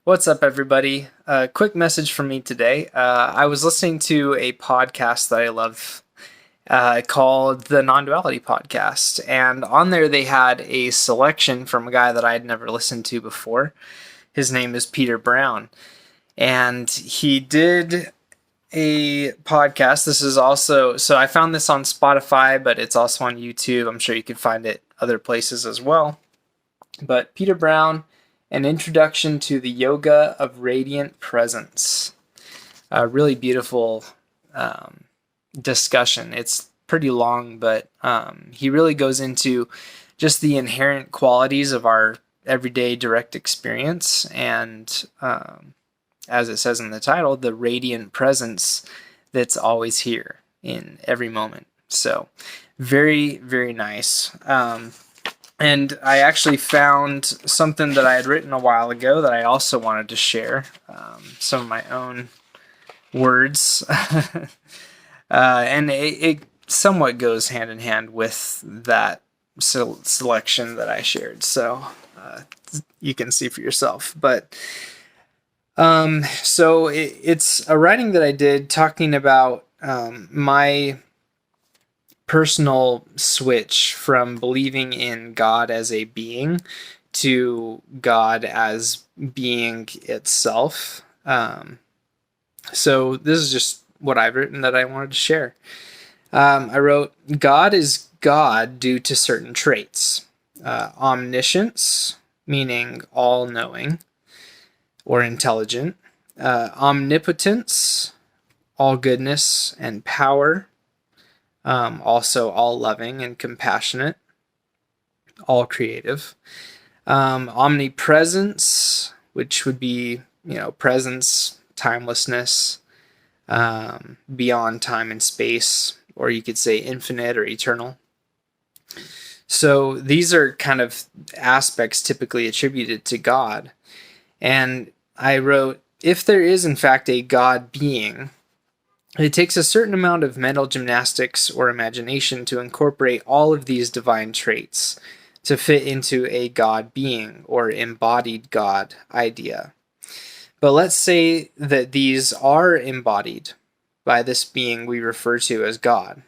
What's up, everybody? A quick message from me today. I was listening to a podcast that I love called the Non-Duality Podcast, and on there they had a selection from a guy that I had never listened to before. His name is Peter Brown, and he did a podcast. This is also, so I found this on Spotify, but it's also on YouTube. I'm sure you can find it other places as well. But Peter Brown, An Introduction to the Yoga of Radiant Presence. A really beautiful discussion. It's pretty long, but he really goes into just the inherent qualities of our everyday direct experience and, as it says in the title, the radiant presence that's always here in every moment. So very, very nice. And I actually found something that I had written a while ago that I also wanted to share, some of my own words. And it somewhat goes hand in hand with that selection that I shared. So you can see for yourself. But so it's a writing that I did talking about my personal switch from believing in God as a being to God as being itself. So this is just what I've written that I wanted to share. I wrote, God is God due to certain traits. Omniscience, meaning all-knowing or intelligent. Omnipotence, all goodness and power. Also all loving and compassionate, all creative. Omnipresence, which would be, presence, timelessness, beyond time and space, or you could say infinite or eternal. So these are kind of aspects typically attributed to God. And I wrote, if there is in fact a God being, it takes a certain amount of mental gymnastics or imagination to incorporate all of these divine traits to fit into a God being or embodied God idea. But let's say that these are embodied by this being we refer to as God.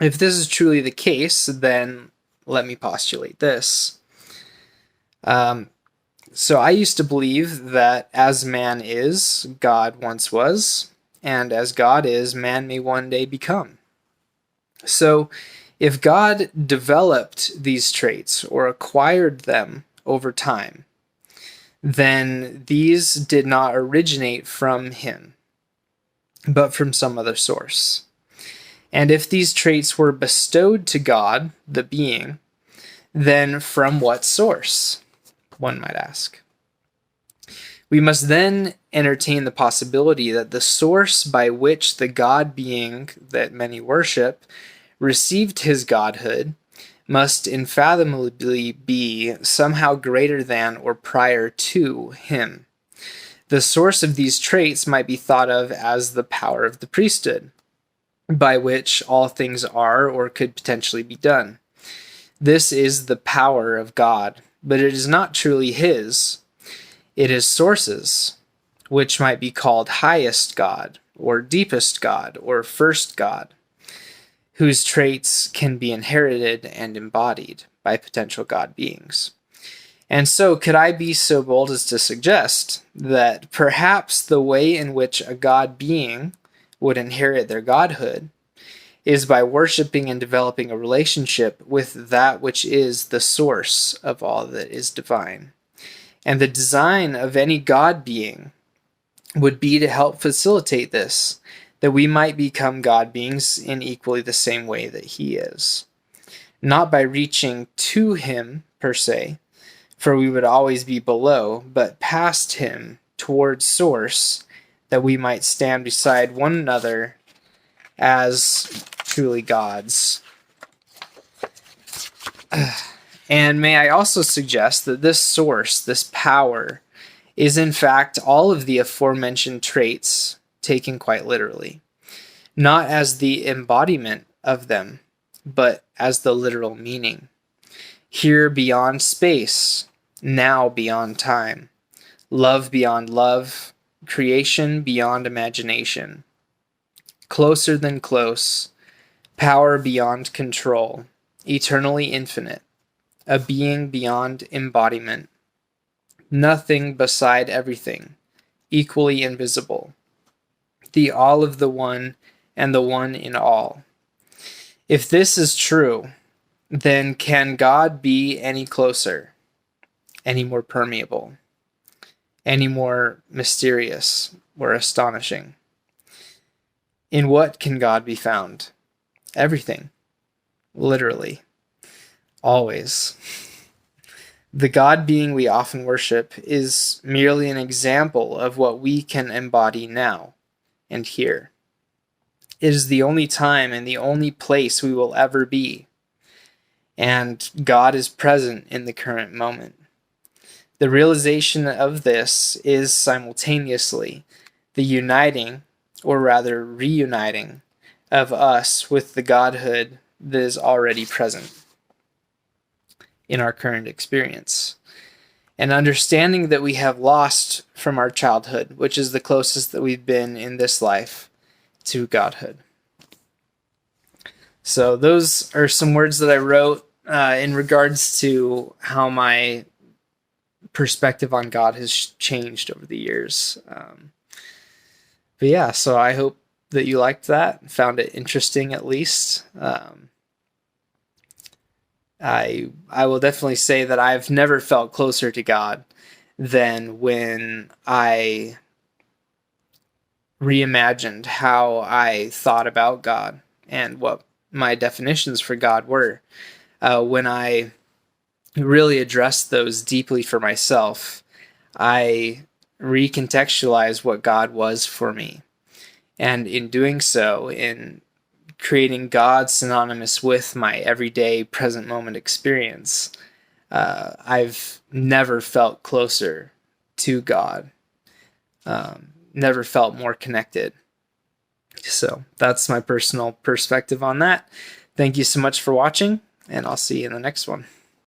If this is truly the case, then let me postulate this. So I used to believe that as man is, God once was, and as God is, man may one day become. So if God developed these traits or acquired them over time, then these did not originate from him, but from some other source. And if these traits were bestowed to God, the being, then from what source, one might ask? We must then entertain the possibility that the source by which the God being that many worship received his godhood must unfathomably be somehow greater than or prior to him. The source of these traits might be thought of as the power of the priesthood, by which all things are or could potentially be done. This is the power of God, but it is not truly his. It is sources, which might be called highest God, or deepest God, or first God, whose traits can be inherited and embodied by potential God beings. And so, could I be so bold as to suggest that perhaps the way in which a God being would inherit their godhood is by worshiping and developing a relationship with that which is the source of all that is divine? And the design of any God being would be to help facilitate this, that we might become God beings in equally the same way that he is. Not by reaching to him, per se, for we would always be below, but past him, towards source, that we might stand beside one another as truly gods. And may I also suggest that this source, this power, is in fact all of the aforementioned traits taken quite literally, not as the embodiment of them, but as the literal meaning. Here beyond space, now beyond time, love beyond love, creation beyond imagination, closer than close, power beyond control, eternally infinite, a being beyond embodiment, nothing beside everything, equally invisible, the all of the one and the one in all. If this is true, then can God be any closer, any more permeable, any more mysterious or astonishing? In what can God be found? Everything. Literally. Always. The God being we often worship is merely an example of what we can embody now and here. It is the only time and the only place we will ever be. And God is present in the current moment. The realization of this is simultaneously the uniting, or rather reuniting, of us with the Godhood that is already present in our current experience. And understanding that we have lost from our childhood, which is the closest that we've been in this life to Godhood. So those are some words that I wrote in regards to how my perspective on God has changed over the years. But yeah, so I hope that you liked that, found it interesting at least. I will definitely say that I've never felt closer to God than when I reimagined how I thought about God and what my definitions for God were. When I really addressed those deeply for myself, I recontextualized what God was for me. And in doing so, in creating God synonymous with my everyday present moment experience, I've never felt closer to God, never felt more connected. So that's my personal perspective on that. Thank you so much for watching, and I'll see you in the next one.